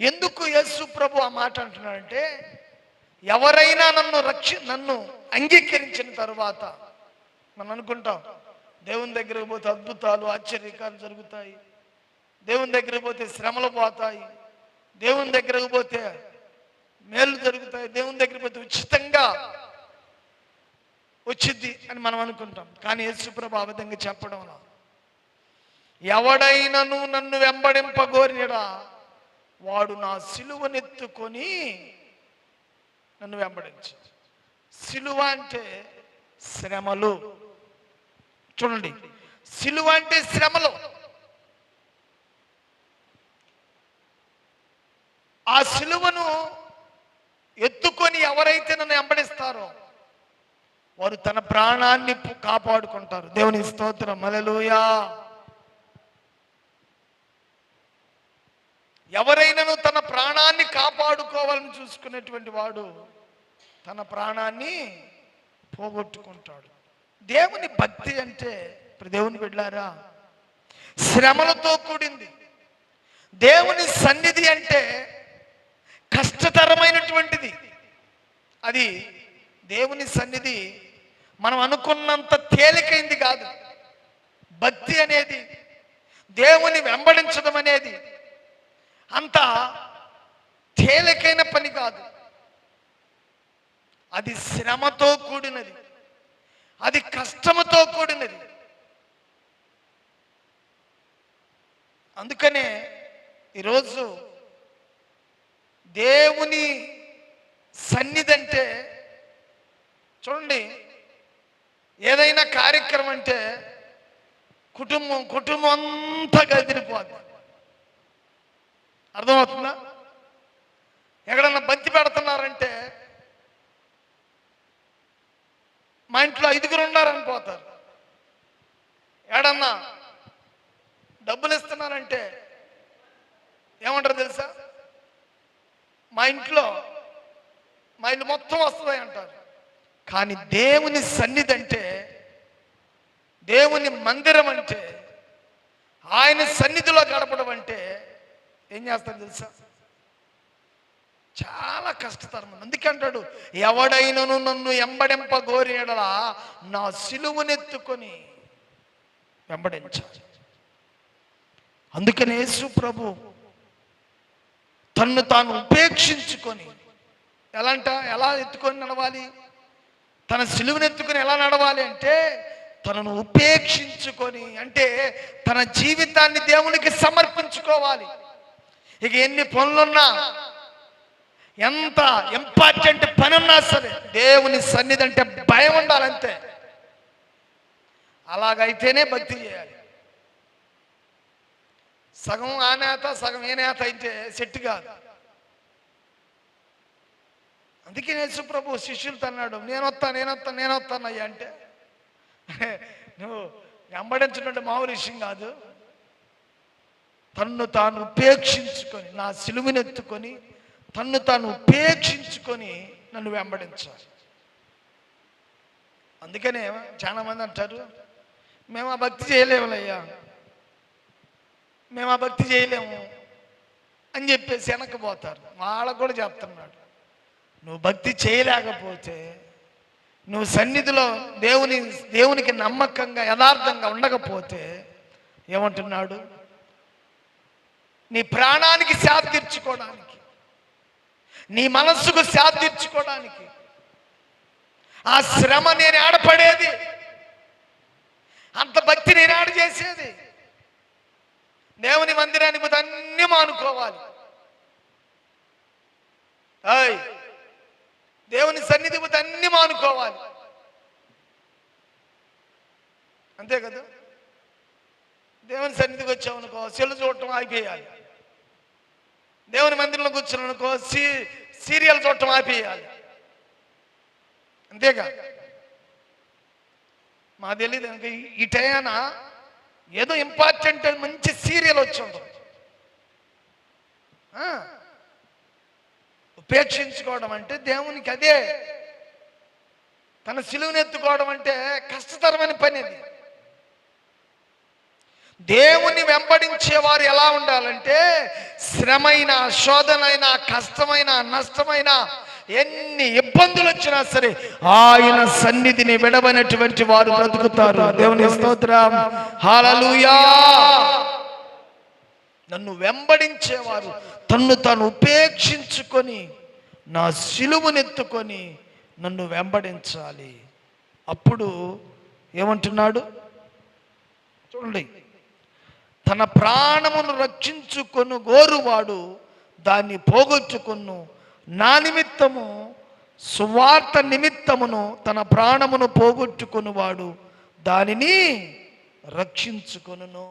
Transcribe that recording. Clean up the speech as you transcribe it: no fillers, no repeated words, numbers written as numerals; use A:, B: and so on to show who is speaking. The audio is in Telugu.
A: ఎందుకు యేసు ప్రభు ఆ మాట అంటున్నాడంటే, ఎవరైనా నన్ను అంగీకరించిన తరువాత, మనం అనుకుంటాం దేవుని దగ్గరకు పోతే అద్భుతాలు ఆశ్చర్యకాలు జరుగుతాయి, దేవుని దగ్గరకు పోతే శ్రమలు పోతాయి, దేవుని దగ్గరకు పోతే మేలు జరుగుతాయి, దేవుని దగ్గరికి పోతే ఉచితంగా వచ్చింది అని మనం అనుకుంటాం. కానీ యేసు ప్రభు ఆ విధంగా చెప్పడంలో, ఎవడైనను నన్ను వెంబడింపగోరినడా వాడు నా సిలువనెత్తుకొని నన్ను వెంబడించు. సిలువ అంటే శ్రమలు. చూడండి, సిలువ అంటే శ్రమలు. ఆ సిలువను ఎత్తుకొని ఎవరైతే నన్ను వెంబడిస్తారో వారు తన ప్రాణాన్ని కాపాడుకుంటారు. దేవుని స్తోత్రం, హల్లెలూయా. ఎవరైనాను తన ప్రాణాన్ని కాపాడుకోవాలని చూసుకునేటువంటి వాడు తన ప్రాణాన్ని పోగొట్టుకుంటాడు. దేవుని భక్తి అంటే, ఇప్పుడు దేవుని బిడ్డలారా, శ్రమలతో కూడింది. దేవుని సన్నిధి అంటే కష్టతరమైనటువంటిది. అది దేవుని సన్నిధి మనం అనుకున్నంత తేలికైంది కాదు. భక్తి అనేది, దేవుని వెంబడించడం అనేది అంత తేలికైన పని కాదు. అది శ్రమతో కూడినది, అది కష్టముతో కూడినది. అందుకనే ఈరోజు దేవుని సన్నిధి అంటే, చూడండి, ఏదైనా కార్యక్రమం అంటే కుటుంబం అంతా గదిరిపోద్ది. అర్థమవుతుందా? ఎక్కడన్నా బంతి పెడుతున్నారంటే మా ఇంట్లో 5గురు ఉన్నారని పోతారు. ఏడన్నా డబ్బులు ఇస్తున్నారంటే ఏమంటారు తెలుసా? మా ఇల్లు మొత్తం వస్తుంది అంటారు. కానీ దేవుని సన్నిధి అంటే, దేవుని మందిరం అంటే, ఆయన సన్నిధిలో గడపడం అంటే ఏం చేస్తారు తెలుసా? చాలా కష్టతరం. అందుకే అంటాడు, ఎవడైనను నన్ను వెంబడింపగోరినలా నా సిలువనెత్తుకొని వెంబడించాలి. అందుకనే యేసు ప్రభు తన్ను తాను ఉపేక్షించుకొని, ఎలా ఎత్తుకొని నడవాలి? తన సిలువనెత్తుకొని ఎలా నడవాలి అంటే, తనను ఉపేక్షించుకొని, అంటే తన జీవితాన్ని దేవునికి సమర్పించుకోవాలి. ఇక ఎన్ని పనులున్నా, ఎంత ఇంపార్టెంట్ పని ఉన్నా సరే, దేవుని సన్నిధి అంటే భయం ఉండాలంతే. అలాగైతేనే భక్తి చేయాలి. సగం ఆ నేత సగం ఏ నేత అయితే సెట్ కాదు. అందుకే యేసు ప్రభు శిష్యులతో అన్నాడు, నేనొస్తానయ్యా అంటే, నువ్వు వెంబడించినట్టు మామూలు విషయం కాదు. తన్ను తాను ఉపేక్షించుకొని, నా సిలువనెత్తుకొని తన్ను తాను ఉపేక్షించుకొని నన్ను వెంబడించాలి. అందుకనే చాలా మంది అంటారు, మేము ఆ భక్తి చేయలేములయ్యా, మేము ఆ భక్తి చేయలేము అని చెప్పేసి వెనక్కిపోతారు. వాళ్ళకు కూడా చెప్తున్నాడు, నువ్వు భక్తి చేయలేకపోతే, నువ్వు సన్నిధిలో దేవునికి నమ్మకంగా యథార్థంగా ఉండకపోతే ఏమంటున్నాడు? నీ ప్రాణానికి శాంతి తీర్చుకోవడానికి, నీ మనస్సుకు శాంతి తీర్చుకోవడానికి ఆ శ్రమ నేను ఆడపడేది, అంత భక్తి నేను ఆడ చేసేది. దేవుని మందిరానికి పోతే అన్నీ మానుకోవాలి. దేవుని సన్నిధి పోతే అన్నీ మానుకోవాలి. అంతే కదా? దేవుని సన్నిధికి వచ్చామనుకో సెల్లు చూడటం ఆపేయాలి. దేవుని మందిరంలో కూర్చున్నానుకో సీరియల్ చూడటం ఆపేయాలి. అంతేగా? మా తెలియదు ఈ టైనా ఏదో ఇంపార్టెంట్ మంచి సీరియల్ వచ్చి ఉంటుంది. ఉపేక్షించుకోవడం అంటే దేవునికి అదే. తన సిలువను ఎత్తుకోవడం అంటే కష్టతరమైన పని. అది దేవుని వెంబడించేవారు ఎలా ఉండాలంటే శ్రమైన, శోధనైన, కష్టమైన, నష్టమైన, ఎన్ని ఇబ్బందులు వచ్చినా సరే ఆయన సన్నిధిని విడవనటువంటి వారు బ్రతుకుతారు. దేవుని స్తోత్రం, హల్లెలూయా. నన్ను వెంబడించేవారు తన్ను తాను ఉపేక్షించుకొని నా సిలువనెత్తుకొని నన్ను వెంబడించాలి. అప్పుడు ఏమంటున్నాడు చూడండి, తన ప్రాణమును రక్షించుకొను గోరువాడు దాన్ని పోగొట్టుకొను, నా నిమిత్తము సువార్త నిమిత్తమును తన ప్రాణమును పోగొట్టుకొనువాడు దానిని రక్షించుకొనును.